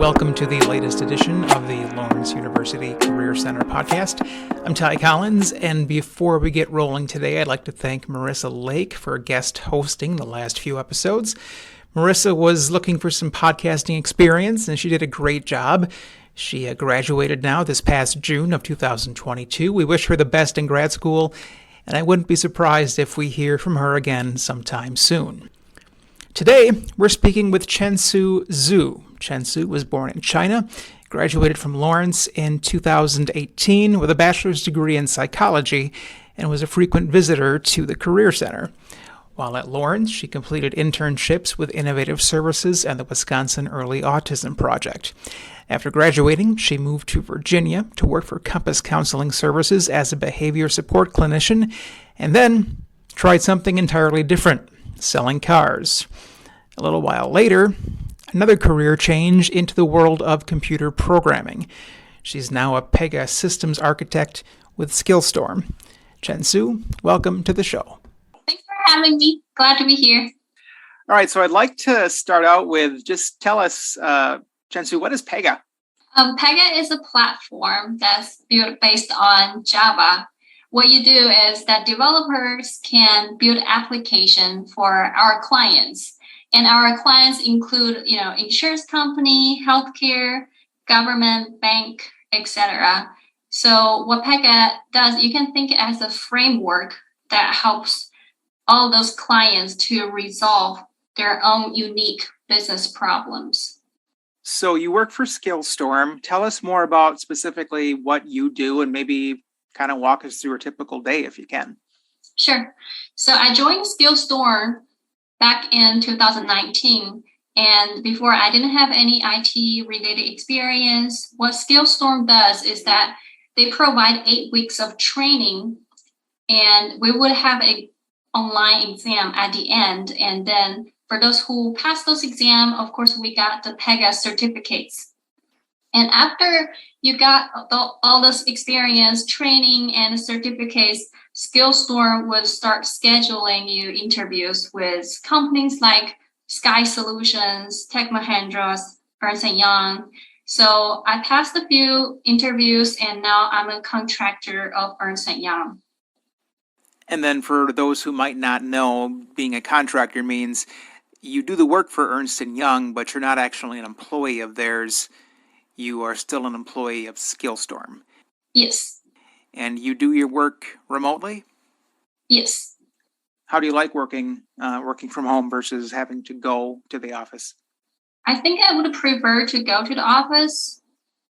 welcome to the latest edition of the Lawrence University Career Center podcast. I'm Ty Collins, and before we get rolling today, I'd like to thank Marissa Lake for guest hosting the last few episodes. Marissa was looking for some podcasting experience, and she did a great job. She graduated now this past June of 2022. We wish her the best in grad school, and I wouldn't be surprised if we hear from her again sometime soon. Today, we're speaking with Chensu Zhu. Chensu was born in China, graduated from Lawrence in 2018 with a bachelor's degree in psychology, and was a frequent visitor to the Career Center. While at Lawrence, she completed internships with Innovative Services and the Wisconsin Early Autism Project. After graduating, she moved to Virginia to work for Compass Counseling Services as a behavior support clinician, and then tried something entirely different, selling cars. A little while later, another career change into the world of computer programming. She's now a Pega systems architect with Skillstorm. Chensu, welcome to the show. Thanks for having me. Glad to be here. All right, so I'd like to start out with just tell us, Chensu, what is Pega? Pega is a platform that's built based on Java. What you do is that developers can build application for our clients. And our clients include, insurance company, healthcare, government, bank, etc. So what Pega does, you can think as a framework that helps all those clients to resolve their own unique business problems. So you work for Skillstorm. Tell us more about specifically what you do and maybe kind of walk us through a typical day if you can. Sure. So I joined Skillstorm back in 2019. And before, I didn't have any IT related experience. What Skillstorm does is that they provide 8 weeks of training, and we would have an online exam at the end. And then for those who pass those exams, of course, we got the Pega certificates. And after you got all this experience, training, and certificates, Skillstorm would start scheduling you interviews with companies like Sky Solutions, Tech Mahindra, Ernst & Young. So I passed a few interviews, and now I'm a contractor of Ernst & Young. And then for those who might not know, being a contractor means you do the work for Ernst & Young, but you're not actually an employee of theirs. You are still an employee of Skillstorm. Yes. And you do your work remotely? Yes. How do you like working from home versus having to go to the office? I think I would prefer to go to the office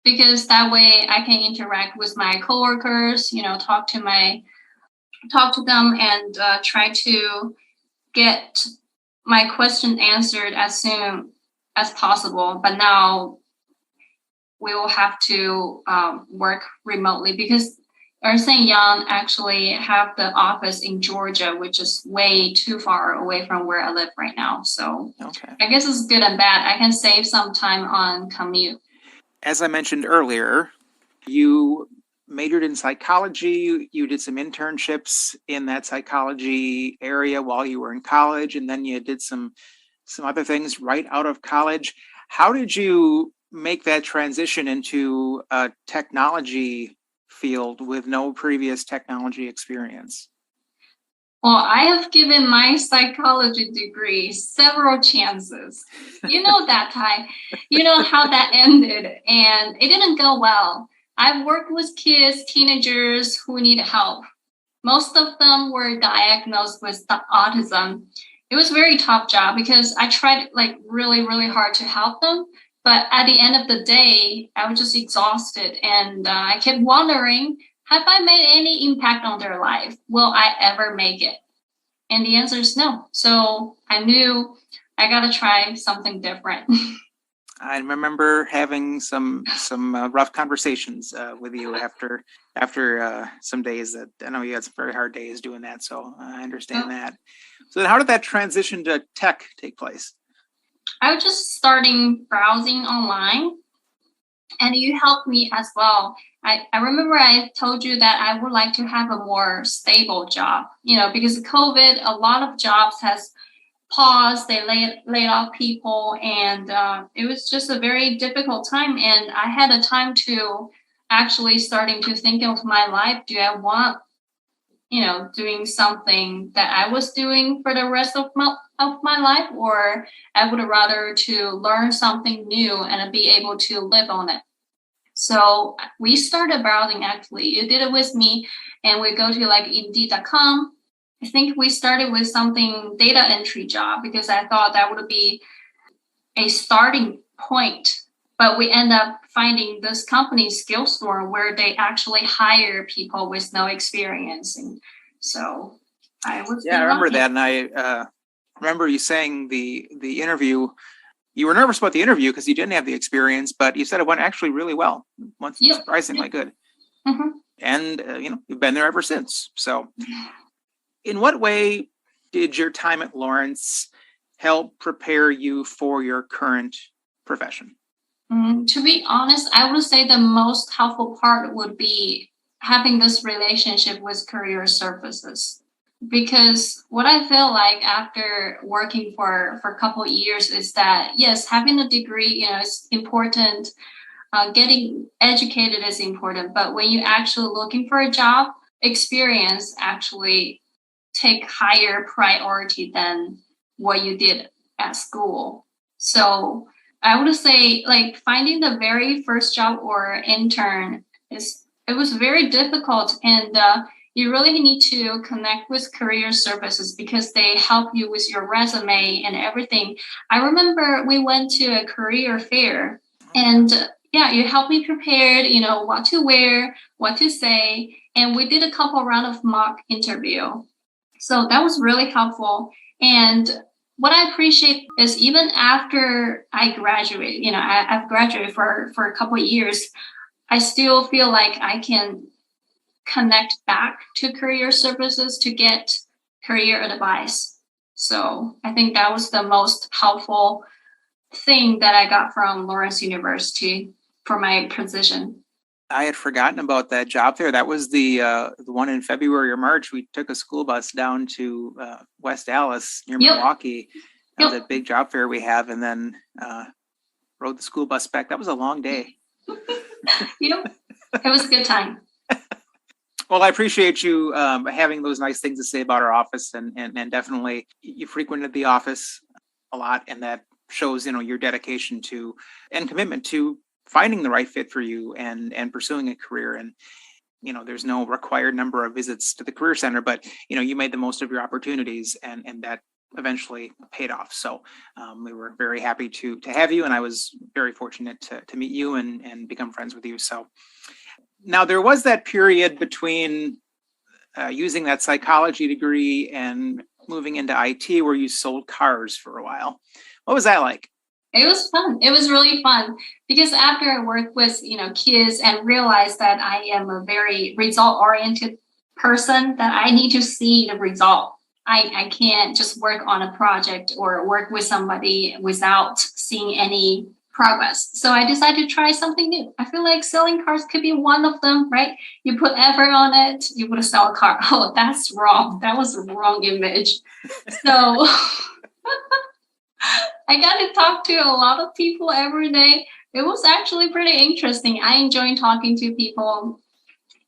because that way I can interact with my coworkers, talk to them and try to get my question answered as soon as possible. But now we will have to work remotely because Ernst & Young actually have the office in Georgia, which is way too far away from where I live right now. So okay. I guess it's good and bad. I can save some time on commute. As I mentioned earlier, you majored in psychology. You did some internships in that psychology area while you were in college, and then you did some other things right out of college. How did you make that transition into a technology field with no previous technology experience? Well, I have given my psychology degree several chances. You know that, Ty. You know how that ended, and it didn't go well. I've worked with kids, teenagers who need help. Most of them were diagnosed with autism. It was a very tough job because I tried really, really hard to help them. But at the end of the day, I was just exhausted. And I kept wondering, have I made any impact on their life? Will I ever make it? And the answer is no. So I knew I got to try something different. I remember having some rough conversations with you after some days that I know you had some very hard days doing that. So I understand that. So then how did that transition to tech take place? I was just starting browsing online, and you helped me as well. I remember I told you that I would like to have a more stable job, because of COVID, a lot of jobs has paused, they laid off people, and it was just a very difficult time. And I had a time to actually starting to think of my life. Do I want, doing something that I was doing for the rest of my life, or I would rather to learn something new and be able to live on it. So we started browsing, actually. You did it with me, and we go to like Indeed.com. I think we started with something data entry job because I thought that would be a starting point. But we end up finding this company, Skillstorm, where they actually hire people with no experience. And so I was I remember that, and I remember you saying the interview. You were nervous about the interview because you didn't have the experience, but you said it went actually really well. It went surprisingly good. Mm-hmm. And you've been there ever since. So, in what way did your time at Lawrence help prepare you for your current profession? To be honest, I would say the most helpful part would be having this relationship with career services. Because what I feel like after working for a couple of years is that, yes, having a degree, is important. Getting educated is important. But when you're actually looking for a job, experience actually take higher priority than what you did at school. So I would say like finding the very first job or intern it was very difficult, and you really need to connect with career services because they help you with your resume and everything. I remember we went to a career fair, and you helped me prepared, what to wear, what to say, and we did a couple round of mock interview. So that was really helpful. And what I appreciate is even after I graduate, I've graduated for a couple of years, I still feel like I can connect back to career services to get career advice. So I think that was the most helpful thing that I got from Lawrence University for my position. I had forgotten about that job fair. That was the one in February or March. We took a school bus down to West Dallas near Milwaukee. That was a big job fair we have, and then rode the school bus back. That was a long day. It was a good time. Well, I appreciate you having those nice things to say about our office, and definitely you frequented the office a lot, and that shows your dedication to and commitment to finding the right fit for you and pursuing a career. And there's no required number of visits to the career center, but you made the most of your opportunities, and that eventually paid off. So we were very happy to have you, and I was very fortunate to meet you and become friends with you. So now there was that period between using that psychology degree and moving into IT where you sold cars for a while. What was that like? It was fun. It was really fun because after I worked with, kids and realized that I am a very result-oriented person, that I need to see the result. I can't just work on a project or work with somebody without seeing any progress. So I decided to try something new. I feel like selling cars could be one of them, right? You put effort on it, you would sell a car. Oh, that's wrong. That was the wrong image. So I got to talk to a lot of people every day. It was actually pretty interesting. I enjoyed talking to people,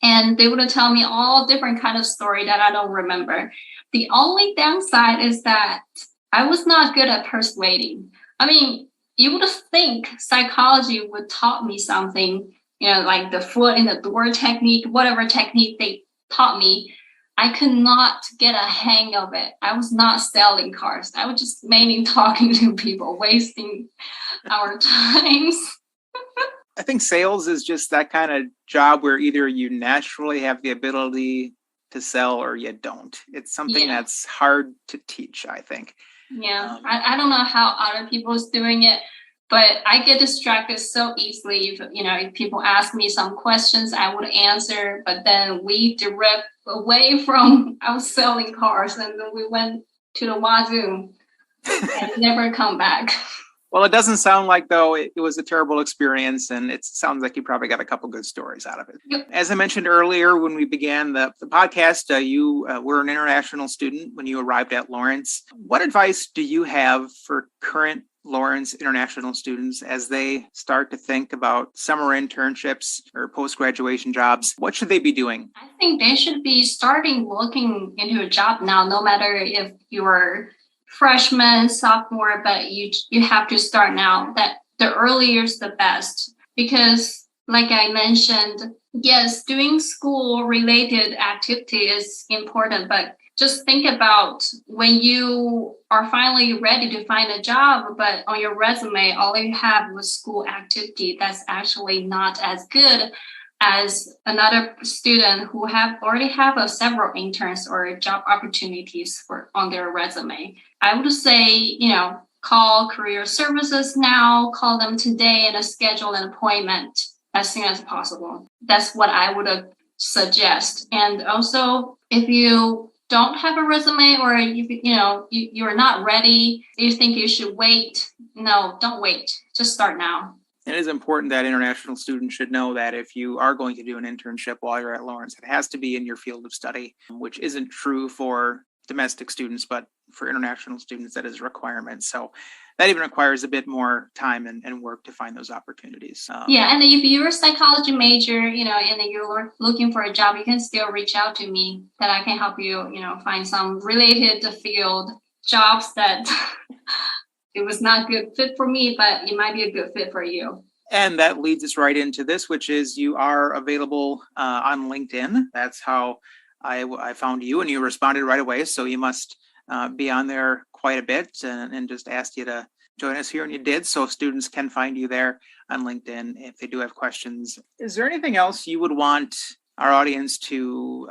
and they would tell me all different kind of story that I don't remember. The only downside is that I was not good at persuading. I mean, you would think psychology would taught me something, like the foot in the door technique, whatever technique they taught me. I could not get a hang of it. I was not selling cars. I was just mainly talking to people, wasting our times. I think sales is just that kind of job where either you naturally have the ability to sell or you don't. It's something that's hard to teach, I think. Yeah, I don't know how other people is doing it, but I get distracted so easily. If people ask me some questions, I would answer, but then we drift away from I was selling cars, and then we went to the wazoo and never come back. Well, it doesn't sound like, though, it was a terrible experience, and it sounds like you probably got a couple good stories out of it. Yep. As I mentioned earlier, when we began the podcast, you were an international student when you arrived at Lawrence. What advice do you have for current Lawrence international students as they start to think about summer internships or post-graduation jobs? What should they be doing? I think they should be starting looking into a job now, no matter if you're freshman, sophomore, but you have to start now. That the earlier is the best, because like I mentioned, yes, doing school related activity is important, but just think about when you are finally ready to find a job, but on your resume, all you have was school activity. That's actually not as good as another student who already have several interns or job opportunities on their resume. I would say, call career services now, call them today and schedule an appointment as soon as possible. That's what I would suggest. And also, if you don't have a resume, or you're not ready, you think you should wait, no, don't wait. Just start now. It is important that international students should know that if you are going to do an internship while you're at Lawrence, it has to be in your field of study, which isn't true for domestic students, but for international students, that is a requirement. So that even requires a bit more time and work to find those opportunities. Yeah, and if you're a psychology major, and you're looking for a job, you can still reach out to me, that I can help you, find some related field jobs that it was not a good fit for me, but it might be a good fit for you. And that leads us right into this, which is you are available on LinkedIn. That's how I found you, and you responded right away. So you must be on there quite a bit, and just asked you to join us here, and you did. So students can find you there on LinkedIn if they do have questions. Is there anything else you would want our audience to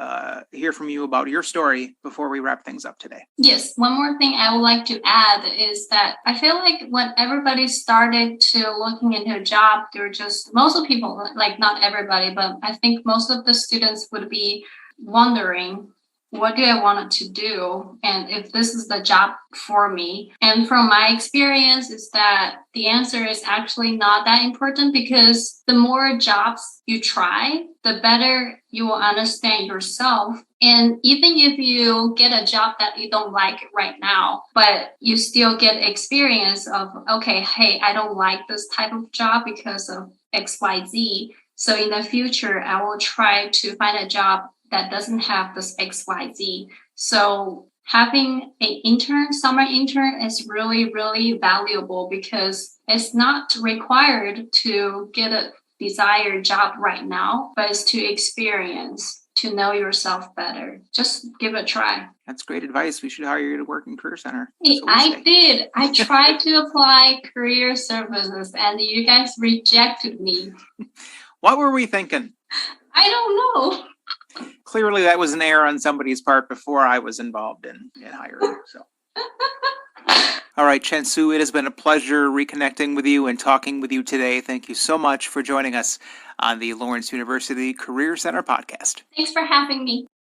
hear from you about your story before we wrap things up today? Yes. One more thing I would like to add is that I feel like when everybody started to looking into a job, most of people, like not everybody, but I think most of the students would be wondering, what do I want to do? And if this is the job for me? And from my experience is that the answer is actually not that important, because the more jobs you try, the better you will understand yourself. And even if you get a job that you don't like right now, but you still get experience of, okay, hey, I don't like this type of job because of XYZ. So in the future, I will try to find a job that doesn't have this XYZ. So having an summer intern is really, really valuable, because it's not required to get a desired job right now, but it's to experience, to know yourself better. Just give it a try. That's great advice. We should hire you to work in Career Center. I did. I tried to apply career services, and you guys rejected me. What were we thinking? I don't know. Clearly, that was an error on somebody's part before I was involved in hiring. So, all right, Chensu, it has been a pleasure reconnecting with you and talking with you today. Thank you so much for joining us on the Lawrence University Career Center podcast. Thanks for having me.